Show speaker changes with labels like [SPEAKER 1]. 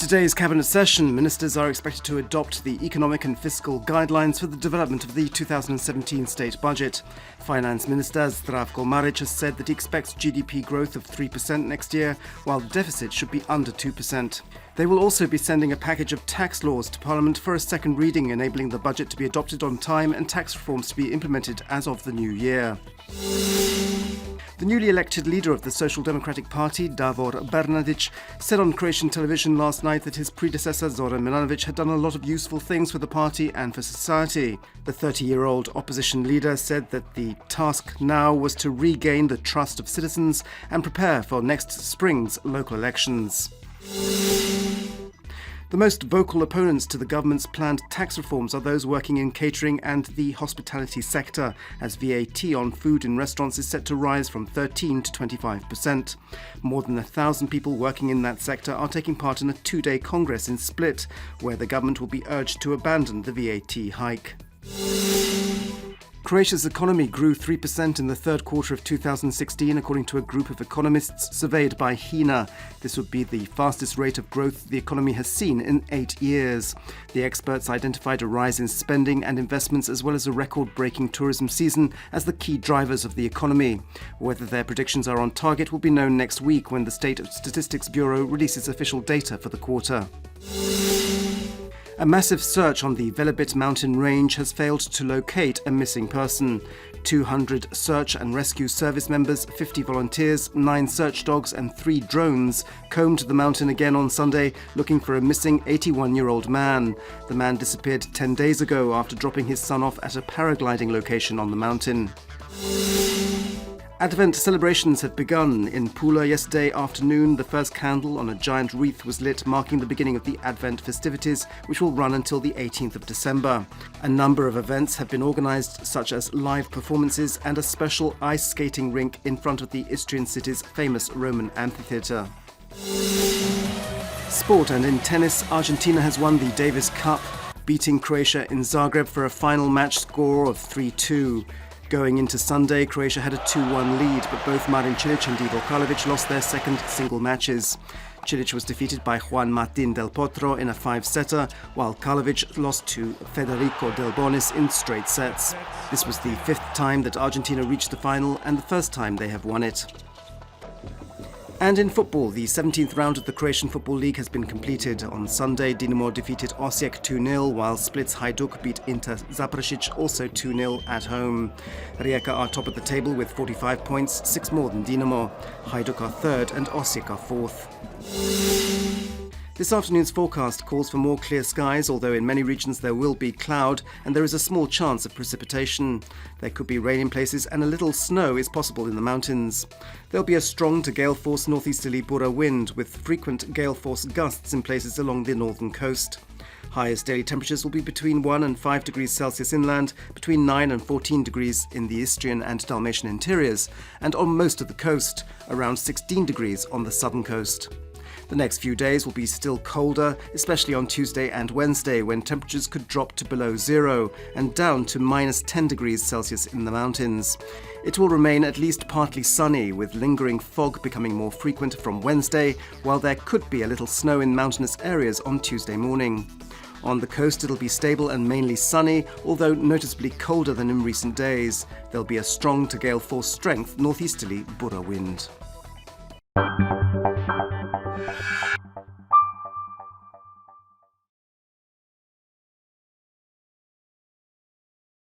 [SPEAKER 1] today's cabinet session, ministers are expected to adopt the economic and fiscal guidelines for the development of the 2017 state budget. Finance Minister Zdravko Maric has said that he expects GDP growth of 3% next year, while the deficit should be under 2%. They will also be sending a package of tax laws to Parliament for a second reading, enabling the budget to be adopted on time and tax reforms to be implemented as of the new year. The newly elected leader of the Social Democratic Party, Davor Bernardic, said on Croatian television last night that his predecessor, Zoran Milanovic, had done a lot of useful things for the party and for society. The 30-year-old opposition leader said that the task now was to regain the trust of citizens and prepare for next spring's local elections. The most vocal opponents to the government's planned tax reforms are those working in catering and the hospitality sector, as VAT on food in restaurants is set to rise from 13 to 25%. More than 1,000 people working in that sector are taking part in a two-day congress in Split, where the government will be urged to abandon the VAT hike. Croatia's economy grew 3% in the third quarter of 2016, according to a group of economists surveyed by HINA. This would be the fastest rate of growth the economy has seen in 8 years. The experts identified a rise in spending and investments as well as a record-breaking tourism season as the key drivers of the economy. Whether their predictions are on target will be known next week when the State Statistics Bureau releases official data for the quarter. A massive search on the Velebit mountain range has failed to locate a missing person. 200 search and rescue service members, 50 volunteers, 9 search dogs and 3 drones combed the mountain again on Sunday looking for a missing 81-year-old man. The man disappeared 10 days ago after dropping his son off at a paragliding location on the mountain. Advent celebrations have begun. In Pula yesterday afternoon, the first candle on a giant wreath was lit, marking the beginning of the Advent festivities, which will run until the 18th of December. A number of events have been organised, such as live performances and a special ice skating rink in front of the Istrian city's famous Roman amphitheatre. Sport, and in tennis, Argentina has won the Davis Cup, beating Croatia in Zagreb for a final match score of 3-2. Going into Sunday, Croatia had a 2-1 lead, but both Marin Cilic and Ivo Karlovic lost their second single matches. Cilic was defeated by Juan Martín del Potro in a 5-setter, while Karlovic lost to Federico Del Bonis in straight sets. This was the 5th time that Argentina reached the final and the first time they have won it. And in football, the 17th round of the Croatian Football League has been completed. On Sunday, Dinamo defeated Osijek 2-0, while Split's Hajduk beat Inter Zaprešić also 2-0 at home. Rijeka are top of the table with 45 points, 6 more than Dinamo. Hajduk are third and Osijek are fourth. This afternoon's forecast calls for more clear skies, although in many regions there will be cloud and there is a small chance of precipitation. There could be rain in places and a little snow is possible in the mountains. There'll be a strong to gale force northeasterly Bura wind with frequent gale force gusts in places along the northern coast. Highest daily temperatures will be between 1 and 5 degrees Celsius inland, between 9 and 14 degrees in the Istrian and Dalmatian interiors, and on most of the coast, around 16 degrees on the southern coast. The next few days will be still colder, especially on Tuesday and Wednesday, when temperatures could drop to below zero and down to minus 10 degrees Celsius in the mountains. It will remain at least partly sunny, with lingering fog becoming more frequent from Wednesday, while there could be a little snow in mountainous areas on Tuesday morning. On the coast it'll be stable and mainly sunny, although noticeably colder than in recent days. There'll be a strong to gale force strength northeasterly Bura wind.